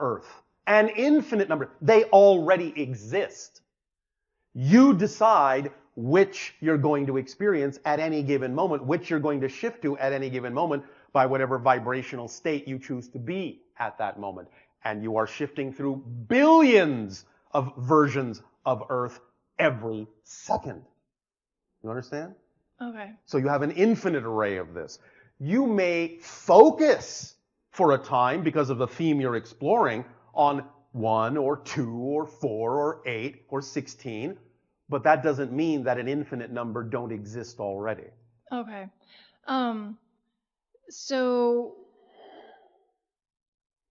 Earth, an infinite number. They already exist. You decide which you're going to experience at any given moment, which you're going to shift to at any given moment by whatever vibrational state you choose to be at that moment. And you are shifting through billions of versions of Earth every second. You understand? Okay. So you have an infinite array of this. You may focus for a time, because of the theme you're exploring, on 1 or 2 or 4 or 8 or 16, but that doesn't mean that an infinite number don't exist already. Okay. So,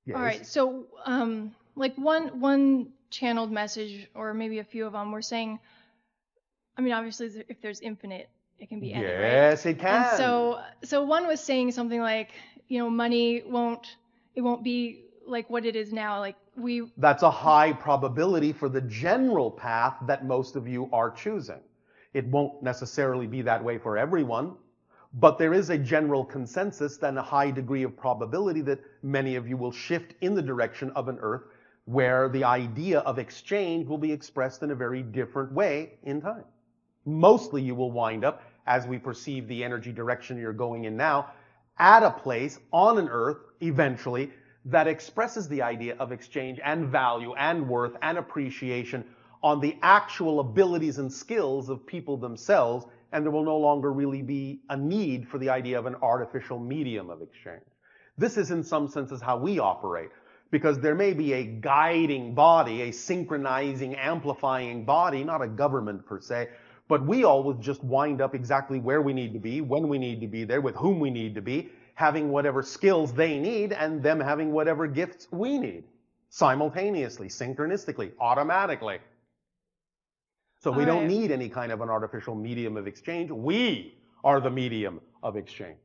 Yes. all right. So, like one channeled message, or maybe a few of them, were saying, I mean, obviously, if there's infinite, it can be any, right? Yes, it can. And so one was saying something like, money won't be like what it is now. Like That's a high probability for the general path that most of you are choosing. It won't necessarily be that way for everyone, but there is a general consensus and a high degree of probability that many of you will shift in the direction of an Earth where the idea of exchange will be expressed in a very different way in time. Mostly you will wind up, as we perceive the energy direction you're going in now, at a place on an Earth, eventually, that expresses the idea of exchange and value and worth and appreciation on the actual abilities and skills of people themselves, and there will no longer really be a need for the idea of an artificial medium of exchange. This is in some senses how we operate, because there may be a guiding body, a synchronizing, amplifying body, not a government per se, but we always just wind up exactly where we need to be, when we need to be there, with whom we need to be, having whatever skills they need, and them having whatever gifts we need, simultaneously, synchronistically, automatically. So we don't need any kind of an artificial medium of exchange. We are the medium of exchange.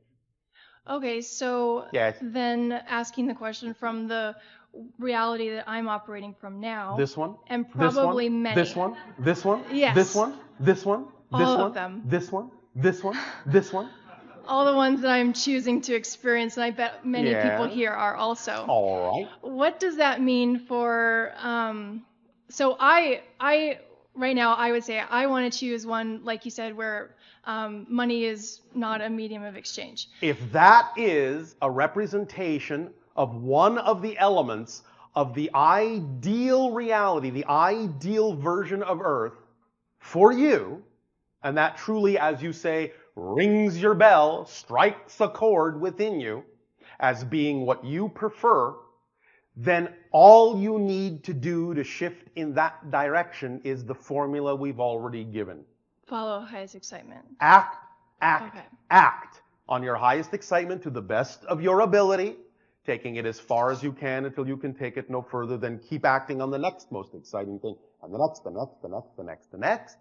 Okay, so Yes. Then asking the question from the reality that I'm operating from now. This one? And probably this one, many. This one? This one? Yes. This one? This one? This All one? of them. This one? This one? This one? All the ones that I'm choosing to experience, and I bet many people here are also. All right. What does that mean for, so I right now, I would say I want to choose one, like you said, where money is not a medium of exchange. If that is a representation of one of the elements of the ideal reality, the ideal version of Earth for you, and that truly, as you say, rings your bell, strikes a chord within you as being what you prefer, then all you need to do to shift in that direction is the formula we've already given. Follow highest excitement. Act Okay. on your highest excitement to the best of your ability, taking it as far as you can until you can take it no further, then keep acting on the next most exciting thing, and the next, the next, the next, the next, the next,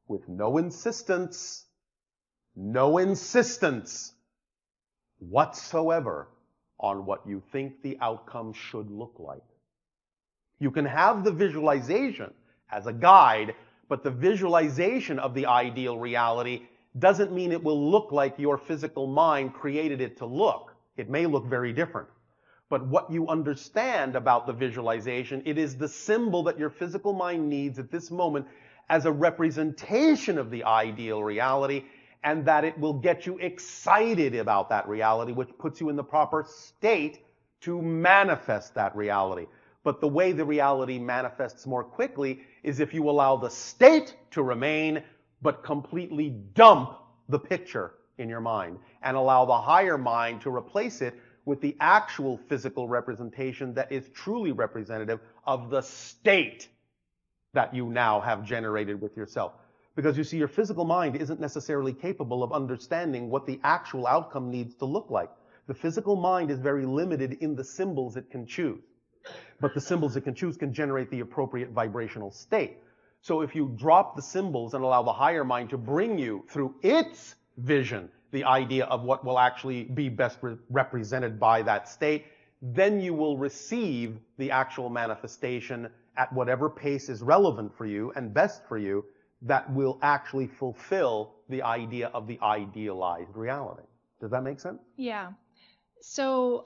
with no insistence whatsoever on what you think the outcome should look like. You can have the visualization as a guide, but the visualization of the ideal reality doesn't mean it will look like your physical mind created it to look. It may look very different. But what you understand about the visualization, it is the symbol that your physical mind needs at this moment as a representation of the ideal reality, and that it will get you excited about that reality, which puts you in the proper state to manifest that reality. But the way the reality manifests more quickly is if you allow the state to remain, but completely dump the picture in your mind and allow the higher mind to replace it with the actual physical representation that is truly representative of the state that you now have generated with yourself. Because you see, your physical mind isn't necessarily capable of understanding what the actual outcome needs to look like. The physical mind is very limited in the symbols it can choose. But the symbols it can choose can generate the appropriate vibrational state. So if you drop the symbols and allow the higher mind to bring you through its vision, the idea of what will actually be best represented by that state, then you will receive the actual manifestation at whatever pace is relevant for you and best for you, that will actually fulfill the idea of the idealized reality. Does that make sense? Yeah. So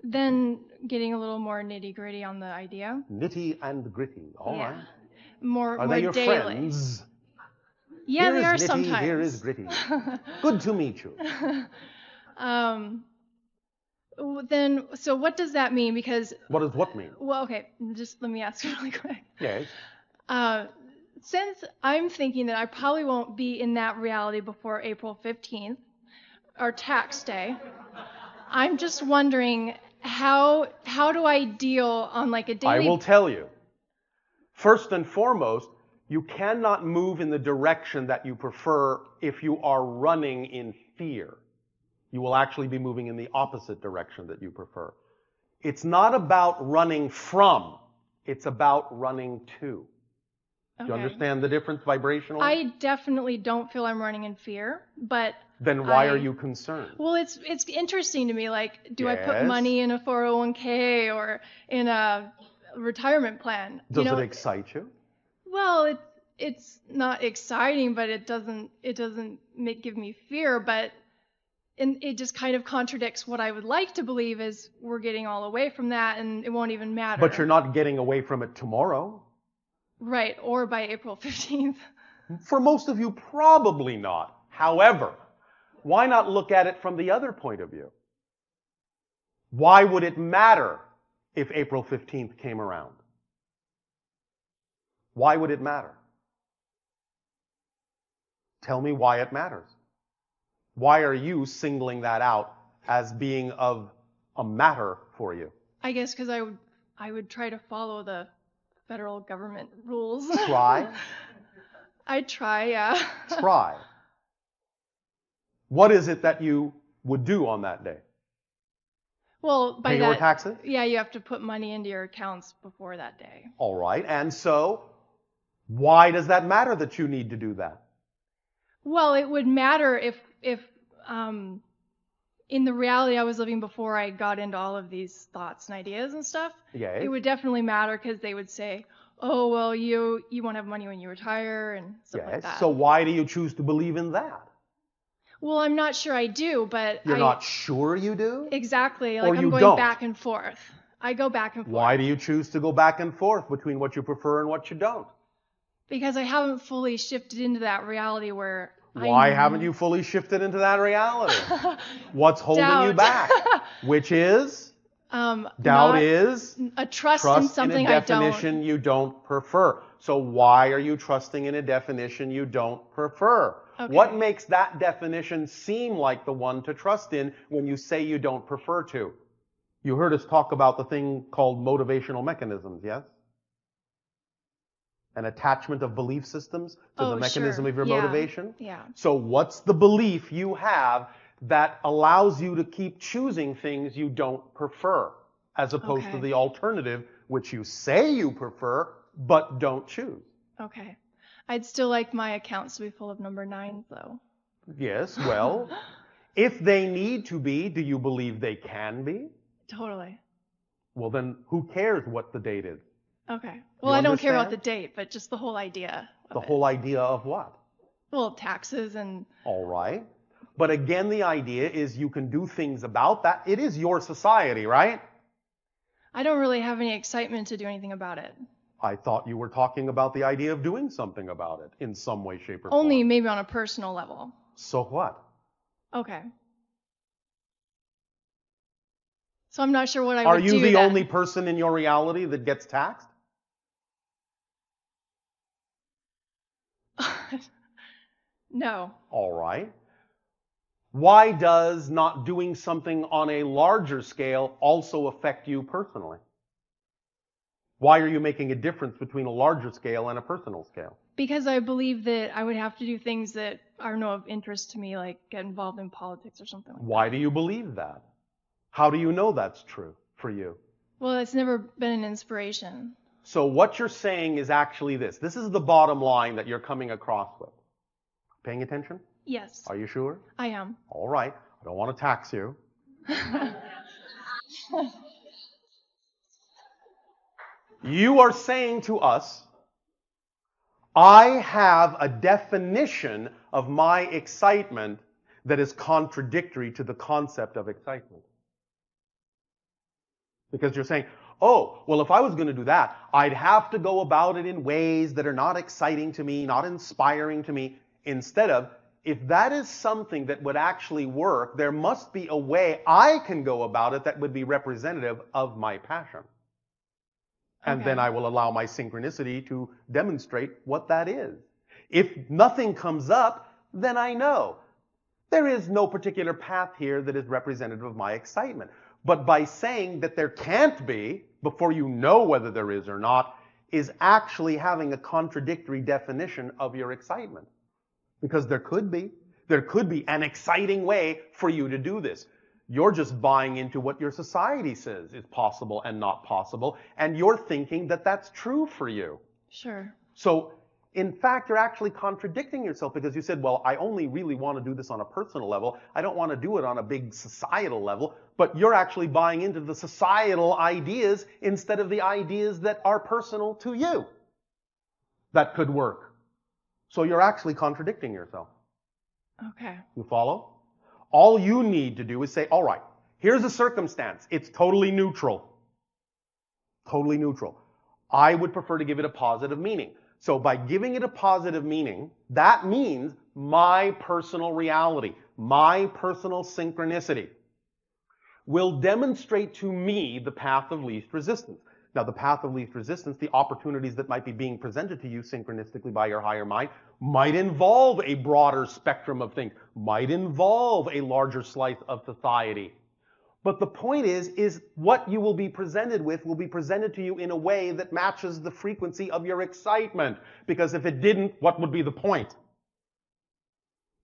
Then getting a little more nitty-gritty on the idea. Nitty and gritty. All right. More Are they your daily. friends? Yeah, Here they is are nitty, sometimes. here is gritty. Good to meet you. Then, so what does that mean? Because, What does what mean? well, okay, just let me ask you really quick. Yes. Since I'm thinking that I probably won't be in that reality before April 15th, or tax day, I'm just wondering how do I deal on like a daily... I will tell you. First and foremost, you cannot move in the direction that you prefer if you are running in fear. You will actually be moving in the opposite direction that you prefer. It's not about running from, it's about running to. Do you understand the difference vibrationally? I definitely don't feel I'm running in fear, but... Then why are you concerned? Well, it's interesting to me, like, do I put Yes. money in a 401k or in a retirement plan? Does it excite you? Well, it's not exciting, but it doesn't give me fear, but it just kind of contradicts what I would like to believe is we're getting all away from that and it won't even matter. But you're not getting away from it tomorrow. Right, or by April 15th. For most of you, probably not. However, why not look at it from the other point of view? Why would it matter if April 15th came around? Why would it matter? Tell me why it matters. Why are you singling that out as being of a matter for you? I guess because I would try to follow the federal government rules. Try? I'd try, yeah. Try. What is it that you would do on that day? Well, by Pay that, your taxes? Yeah, you have to put money into your accounts before that day. All right. And so, why does that matter that you need to do that? Well, it would matter if in the reality I was living before I got into all of these thoughts and ideas and stuff, Yes. it would definitely matter because they would say, oh, well, you won't have money when you retire and stuff like that. So why do you choose to believe in that? Well, I'm not sure I do, but You're not sure you do? Exactly. Or Like I'm you going don't? back and forth. I go back and forth. Why do you choose to go back and forth between what you prefer and what you don't? Because I haven't fully shifted into that reality where Why haven't you fully shifted into that reality? What's holding you back? Which is? Doubt is? A trust in something in a definition you don't prefer. So why are you trusting in a definition you don't prefer? Okay. What makes that definition seem like the one to trust in when you say you don't prefer to? You heard us talk about the thing called motivational mechanisms, yes? An attachment of belief systems to the mechanism of your motivation? Yeah. So what's the belief you have that allows you to keep choosing things you don't prefer, as opposed to the alternative, which you say you prefer, but don't choose? Okay. I'd still like my accounts to be full of number 9s, though. Yes, well, if they need to be, do you believe they can be? Totally. Well, then who cares what the date is? Okay. Well, I don't care about the date, but just the whole idea. The whole idea of what? Well, taxes and... All right. But again, the idea is you can do things about that. It is your society, right? I don't really have any excitement to do anything about it. I thought you were talking about the idea of doing something about it in some way, shape, or form. Only maybe on a personal level. So what? Okay. So I'm not sure what I would do. Are you the only person in your reality that gets taxed? No. All right. Why does not doing something on a larger scale also affect you personally? Why are you making a difference between a larger scale and a personal scale? Because I believe that I would have to do things that are no of interest to me, like get involved in politics or something like that. Why do you believe that? How do you know that's true for you? Well, it's never been an inspiration. So what you're saying is actually this. This is the bottom line that you're coming across with. Paying attention? Yes. Are you sure? I am. All right. I don't want to tax you. You are saying to us, I have a definition of my excitement that is contradictory to the concept of excitement. Because you're saying, oh, well, if I was going to do that, I'd have to go about it in ways that are not exciting to me, not inspiring to me. Instead of, if that is something that would actually work, there must be a way I can go about it that would be representative of my passion. And then I will allow my synchronicity to demonstrate what that is. If nothing comes up, then I know there is no particular path here that is representative of my excitement. But by saying that there can't be, before you know whether there is or not, is actually having a contradictory definition of your excitement. Because there could be an exciting way for you to do this. You're just buying into what your society says is possible and not possible, and you're thinking that that's true for you. Sure. So, in fact, you're actually contradicting yourself because you said, well, I only really want to do this on a personal level. I don't want to do it on a big societal level. But you're actually buying into the societal ideas instead of the ideas that are personal to you that could work. So you're actually contradicting yourself. Okay. You follow? All you need to do is say, all right, here's a circumstance. It's totally neutral. Totally neutral. I would prefer to give it a positive meaning. So by giving it a positive meaning, that means my personal reality, my personal synchronicity will demonstrate to me the path of least resistance. Now, the path of least resistance, the opportunities that might be being presented to you synchronistically by your higher mind, might involve a broader spectrum of things, might involve a larger slice of society. But the point is what you will be presented with will be presented to you in a way that matches the frequency of your excitement. Because if it didn't, what would be the point?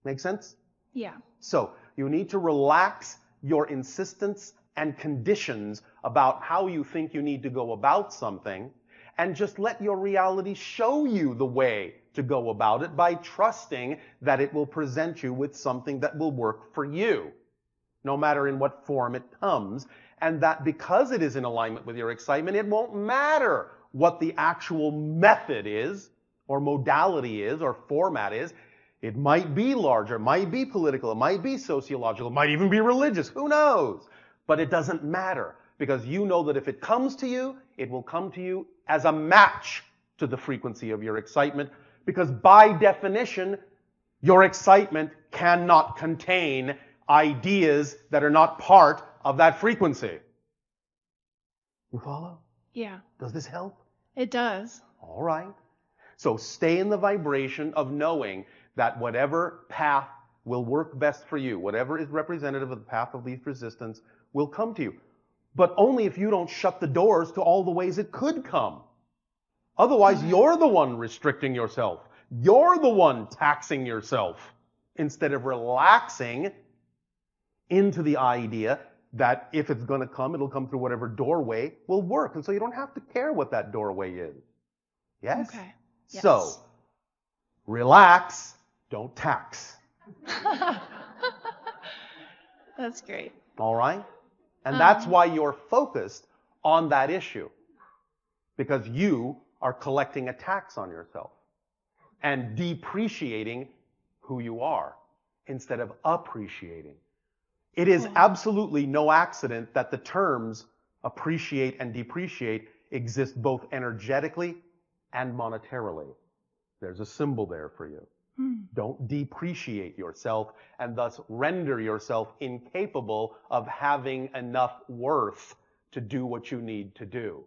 Make sense? Yeah. So you need to relax your insistence and conditions about how you think you need to go about something, and just let your reality show you the way to go about it by trusting that it will present you with something that will work for you, no matter in what form it comes, and that because it is in alignment with your excitement, it won't matter what the actual method is, or modality is, or format is. It might be larger, it might be political, it might be sociological, it might even be religious, who knows? But it doesn't matter, because you know that if it comes to you, it will come to you as a match to the frequency of your excitement, because by definition, your excitement cannot contain ideas that are not part of that frequency. You follow? Yeah. Does this help? It does. All right. So stay in the vibration of knowing that whatever path will work best for you, whatever is representative of the path of least resistance, will come to you. But only if you don't shut the doors to all the ways it could come. Otherwise, you're the one restricting yourself. You're the one taxing yourself instead of relaxing into the idea that if it's going to come, it'll come through whatever doorway will work. And so you don't have to care what that doorway is. Yes? Okay. Yes. So, relax, don't tax. That's great. All right? And that's why you're focused on that issue. Because you are collecting a tax on yourself and depreciating who you are instead of appreciating. It is absolutely no accident that the terms appreciate and depreciate exist both energetically and monetarily. There's a symbol there for you. Don't depreciate yourself and thus render yourself incapable of having enough worth to do what you need to do.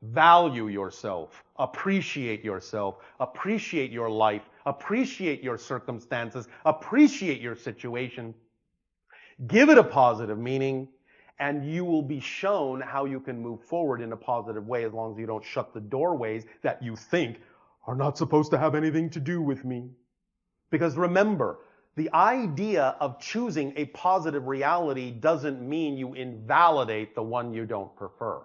Value yourself, appreciate your life, appreciate your circumstances, appreciate your situation. Give it a positive meaning, and you will be shown how you can move forward in a positive way as long as you don't shut the doorways that you think are not supposed to have anything to do with me. Because remember, the idea of choosing a positive reality doesn't mean you invalidate the one you don't prefer.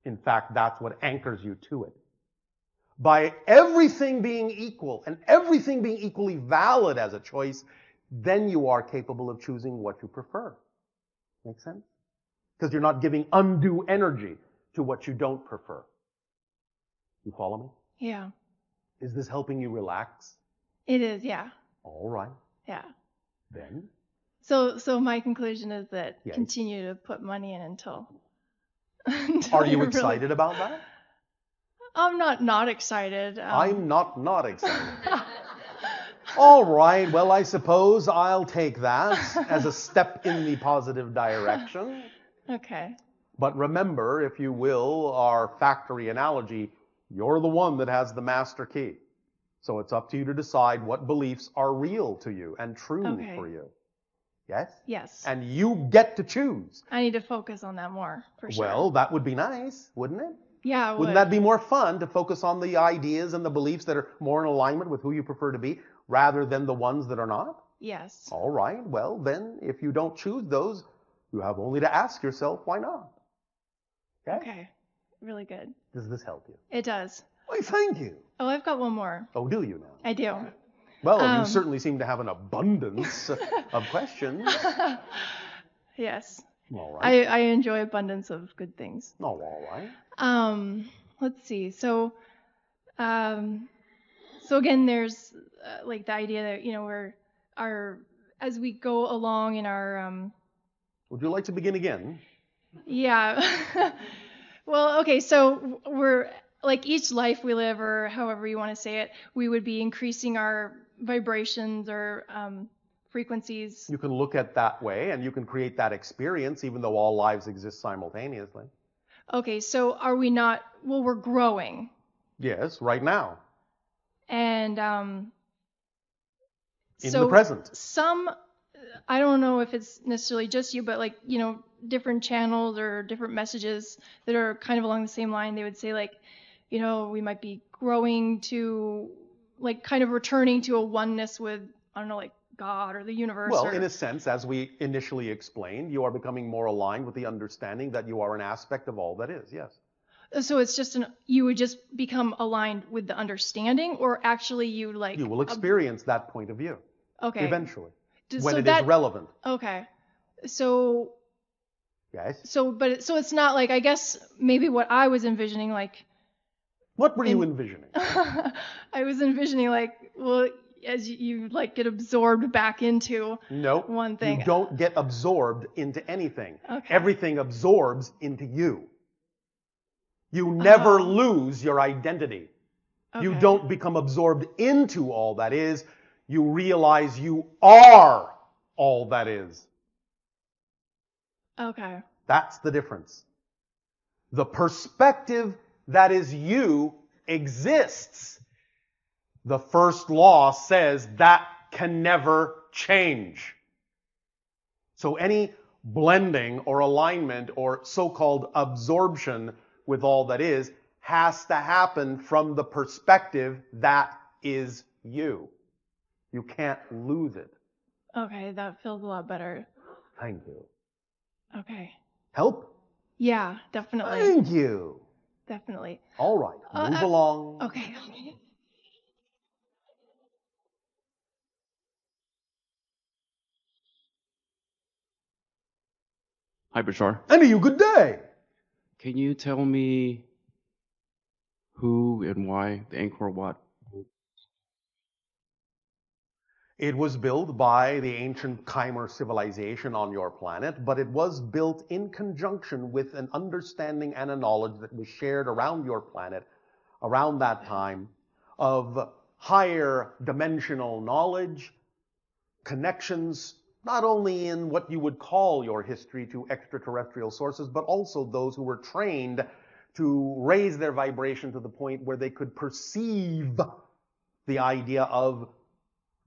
In fact, that's what anchors you to it. By everything being equal and everything being equally valid as a choice, then you are capable of choosing what you prefer. Make sense? Because you're not giving undue energy to what you don't prefer. You follow me? Yeah. Is this helping you relax? It is, yeah. All right. Yeah. Then? So my conclusion is that Yes. continue to put money in until. Are you you're excited about that? I'm not excited. I'm not excited. All right, well, I suppose I'll take that as a step in the positive direction. Okay. But remember, if you will, our factory analogy, you're the one that has the master key. So it's up to you to decide what beliefs are real to you and true Okay. for you. Yes? Yes. And you get to choose. I need to focus on that more, for sure. Well, that would be nice, wouldn't it? Yeah, it Wouldn't would. that be more fun to focus on the ideas and the beliefs that are more in alignment with who you prefer to be rather than the ones that are not? Yes. All right, well, then if you don't choose those, you have only to ask yourself, why not? Okay. Really good. Does this help you? It does. Why, thank you. Oh, I've got one more. Oh, do you now? I do. Well, you certainly seem to have an abundance of questions. Yes. All right. I enjoy abundance of good things. Oh, all right. Let's see. So again, there's like the idea that, as we go along in our, Would you like to begin again? yeah. Well, okay. So we're like each life we live, or however you want to say it, we would be increasing our vibrations or frequencies. You can look at that way and you can create that experience even though all lives exist simultaneously. Okay, so are we not, well, we're growing. Yes, right now. And In so the present. some, I don't know if it's necessarily just you, but like, different channels or different messages that are kind of along the same line, they would say like, we might be growing to like kind of returning to a oneness with, I don't know, like God or the universe. Well, or, in a sense, as we initially explained, you are becoming more aligned with the understanding that you are an aspect of all that is, yes. So it's just you would just become aligned with the understanding, or actually you like. You will experience that point of view. Okay. Eventually. When So it is relevant. Okay. So. Yes. So it's not like, I guess maybe what I was envisioning, like. What were you envisioning? I was envisioning like, well, as you like get absorbed back into one thing. You don't get absorbed into anything. Okay. Everything absorbs into you. You never lose your identity. Okay. You don't become absorbed into all that is. You realize you are all that is. Okay. That's the difference. The perspective that is you exists. The first law says that can never change. So any blending or alignment or so-called absorption with all that is has to happen from the perspective that is you. You can't lose it. Okay, that feels a lot better. Thank you. Okay. Help? Yeah, definitely. Thank you. Definitely. All right, move along. Okay. Hi, Bashar. And to you, good day. Can you tell me who and why the Angkor Wat? It was built by the ancient Khmer civilization on your planet, but it was built in conjunction with an understanding and a knowledge that was shared around your planet around that time of higher dimensional knowledge, connections, not only in what you would call your history to extraterrestrial sources, but also those who were trained to raise their vibration to the point where they could perceive the idea of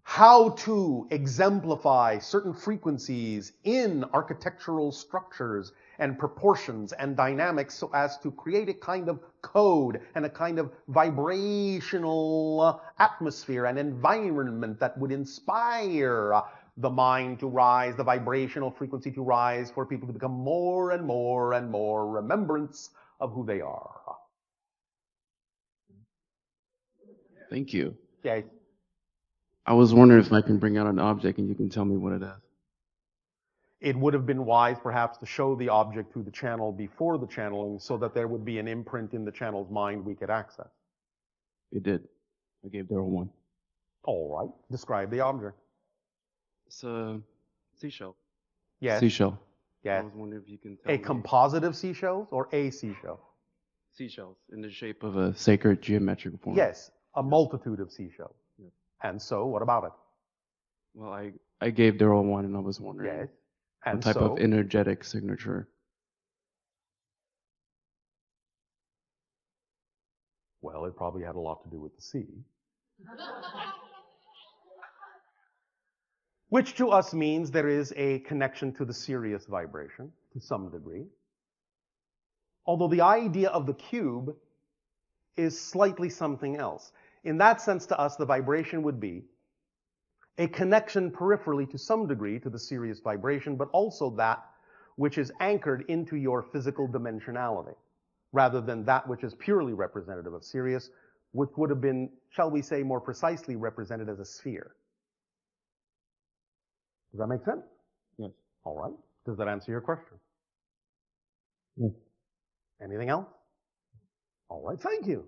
how to exemplify certain frequencies in architectural structures and proportions and dynamics so as to create a kind of code and a kind of vibrational atmosphere and environment that would inspire the mind to rise, the vibrational frequency to rise, for people to become more and more and more remembrance of who they are. Thank you. Okay. I was wondering if I can bring out an object and you can tell me what it is. It would have been wise perhaps to show the object to the channel before the channeling so that there would be an imprint in the channel's mind we could access. It did. I gave Daryl one. All right. Describe the object. It's a Seashell. Yes. Seashell. I Yes. was wondering if you can tell A me. composite of seashells or a seashell? Seashells in the shape of a sacred geometric form. Yes, a multitude of seashells. Yes. And so, what about it? Well, I gave Daryl one, and I was wondering Yes. what And type so, of energetic signature. well, it probably had a lot to do with the sea. Which to us means there is a connection to the serious vibration to some degree. Although the idea of the cube is slightly something else. In that sense, to us, the vibration would be a connection peripherally to some degree to the serious vibration, but also that which is anchored into your physical dimensionality, rather than that which is purely representative of serious, which would have been, shall we say, more precisely represented as a sphere. Does that make sense? Yes. All right. Does that answer your question? Yes. Anything else? All right. Thank you.